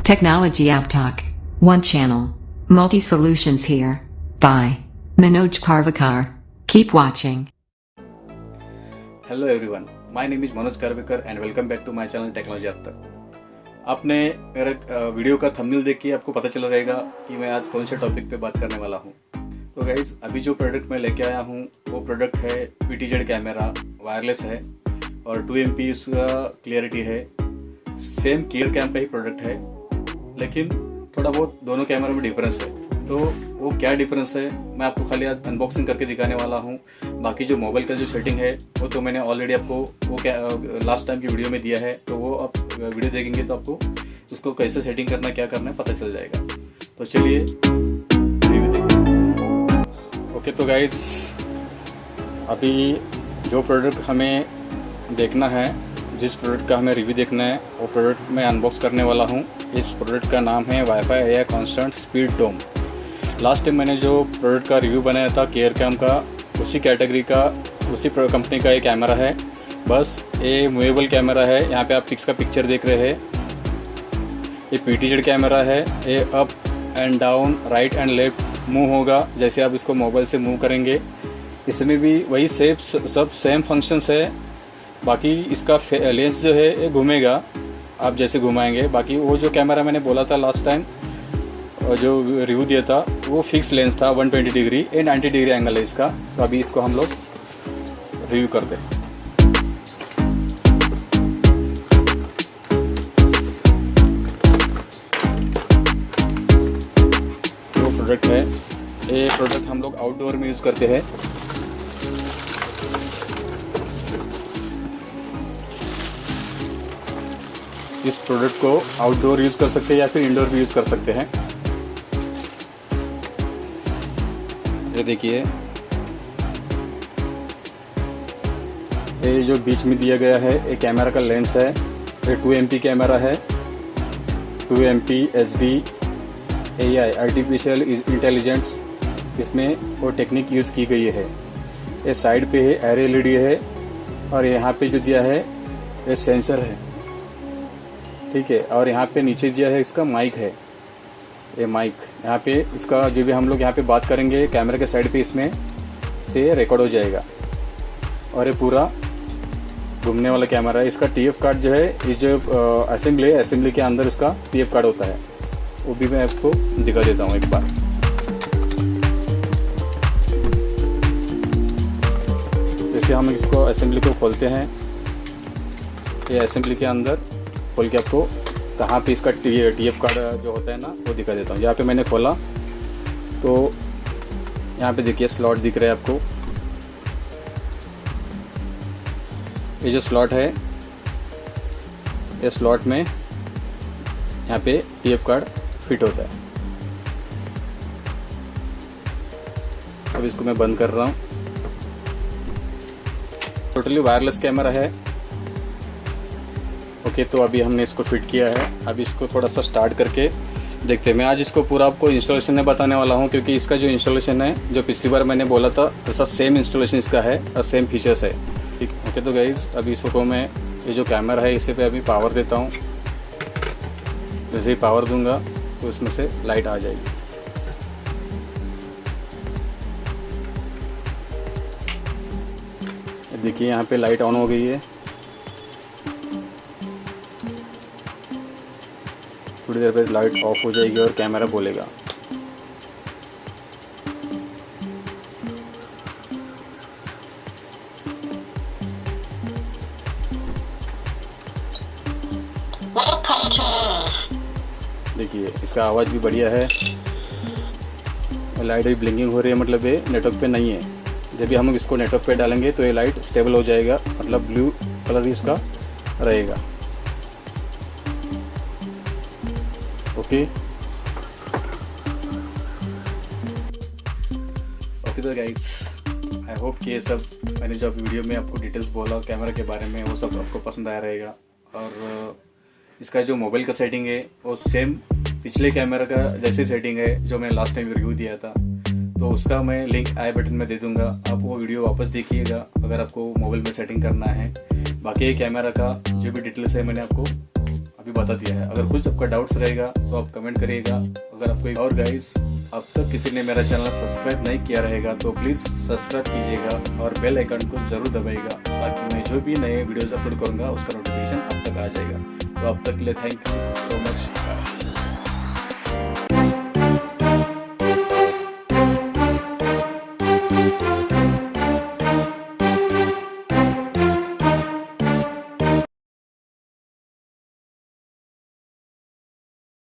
Technologyabtak. One channel. Multi solutions here. By Manoj Karvakar. Keep watching. Hello everyone. My name is Manoj Karvakar and welcome back to my channel Technologyabtak. आपने मेरा video का thumbnail देख के आपको पता चल रहेगा कि मैं आज कौन से टॉपिक पे बात करने वाला हूँ। तो गाइज अभी जो प्रोडक्ट मैं लेके आया हूँ वो प्रोडक्ट है PTZ कैमरा, वायरलेस है और 2 MP उसका क्लियरिटी है। सेम केयर कैम का ही प्रोडक्ट है लेकिन थोड़ा बहुत दोनों कैमरा में डिफरेंस है। तो वो क्या डिफरेंस है मैं आपको खाली आज अनबॉक्सिंग करके दिखाने वाला हूँ। बाकी जो मोबाइल का जो सेटिंग है वो तो मैंने ऑलरेडी आपको वो क्या लास्ट टाइम की वीडियो में दिया है, तो वो आप वीडियो देखेंगे तो आपको उसको कैसे सेटिंग करना क्या करना है पता चल जाएगा। तो चलिए रिव्यू देखते हैं। ओके तो गाइज अभी जो प्रोडक्ट हमें देखना है, जिस प्रोडक्ट का हमें रिव्यू देखना है वो प्रोडक्ट मैं अनबॉक्स करने वाला हूँ। इस प्रोडक्ट का नाम है वाईफाई एआई कांस्टेंट स्पीड डोम। लास्ट टाइम मैंने जो प्रोडक्ट का रिव्यू बनाया था केयर कैम का, उसी कैटेगरी का उसी कंपनी का ये कैमरा है। बस ये मूवेबल कैमरा है। यहाँ पे आप इसका पिक्चर देख रहे हैं, ये PTZ कैमरा है। ये up and down, right and left move होगा जैसे आप इसको मोबाइल से मूव करेंगे। इसमें भी वही सब सेम फंक्शंस है। बाकी इसका लेंस जो है ये घूमेगा आप जैसे घुमाएंगे। बाकी वो जो कैमरा मैंने बोला था लास्ट टाइम और जो रिव्यू दिया था वो फिक्स लेंस था 120 डिग्री ये 90 डिग्री एंगल है इसका। तो अभी इसको हम लोग रिव्यू करते हैं। जो प्रोडक्ट है ये प्रोडक्ट हम लोग आउटडोर में यूज़ करते हैं। इस प्रोडक्ट को आउटडोर यूज़ कर सकते हैं या फिर इंडोर भी यूज़ कर सकते हैं। ये देखिए ये जो बीच में दिया गया है ये कैमरा का लेंस है। ये 2 MP कैमरा है। 2 MP HD AI artificial intelligence इसमें वो टेक्निक यूज़ की गई है। ये साइड पे है एरे LED है और यहाँ पे जो दिया है ये सेंसर है, ठीक है। और यहाँ पे नीचे दिया है इसका माइक है। ये माइक यहाँ पे इसका जो भी हम लोग यहाँ पे बात करेंगे कैमरे के साइड पे इसमें से रिकॉर्ड हो जाएगा। और ये पूरा घूमने वाला कैमरा है। इसका TF कार्ड जो है इस जो असेंबली के अंदर इसका TF कार्ड होता है, वो भी मैं आपको दिखा देता हूँ एक बार। जैसे हम इसको असेंबली को खोलते हैं, ये असेंबली के अंदर खोल के आपको कहाँ पे इसका TF कार्ड जो होता है ना वो दिखा देता हूँ। यहाँ पे मैंने खोला तो यहाँ पे देखिए स्लॉट दिख रहा है आपको। ये जो स्लॉट है ये स्लॉट में यहाँ पे TF कार्ड फिट होता है। अब इसको मैं बंद कर रहा हूँ। टोटली वायरलेस कैमरा है। ओके तो अभी हमने इसको फिट किया है। अभी इसको थोड़ा सा स्टार्ट करके देखते हैं। मैं आज इसको पूरा आपको इंस्टॉलेशन में बताने वाला हूँ क्योंकि इसका जो इंस्टॉलेशन है जो पिछली बार मैंने बोला था ऐसा सेम इंस्टॉलेशन इसका है और सेम फीचर्स है, ठीक। ओके तो गाइज अभी इसको मैं ये जो कैमरा है इसे पे अभी पावर देता हूँ। जैसे ही पावर दूंगा तो इसमें से लाइट आ जाएगी। देखिए यहाँ पे लाइट ऑन हो गई है। थोड़ी देर बाद लाइट ऑफ हो जाएगी और कैमरा बोलेगा। देखिए इसका आवाज़ भी बढ़िया है। लाइट भी ब्लिंकिंग हो रही है, मतलब ये नेटवर्क पे नहीं है। जब भी हम इसको नेटवर्क पे डालेंगे तो ये लाइट स्टेबल हो जाएगा, मतलब ब्लू कलर इसका रहेगा। ओके तो गाइस आई होप कि ये सब मैंने जो वीडियो में आपको डिटेल्स बोला कैमरा के बारे में वो सब आपको पसंद आया रहेगा। और इसका जो मोबाइल का सेटिंग है वो सेम पिछले कैमरा का जैसे सेटिंग है जो मैंने लास्ट टाइम रिव्यू दिया था, तो उसका मैं लिंक आई बटन में दे दूंगा। आप वो वीडियो वापस देखिएगा अगर आपको मोबाइल में सेटिंग करना है। बाकी कैमरा का जो भी डिटेल्स है मैंने आपको अभी बता दिया है। अगर कुछ आपका डाउट्स रहेगा तो आप कमेंट करिएगा। अगर आपको और गाइस अब तक किसी ने मेरा चैनल सब्सक्राइब नहीं किया रहेगा तो प्लीज़ सब्सक्राइब कीजिएगा और बेल आइकन को ज़रूर दबाइएगा, ताकि मैं जो भी नए वीडियोज़ अपलोड करूँगा उसका नोटिफिकेशन आप तक आ जाएगा। तो अब तक के लिए थैंक यू सो मच।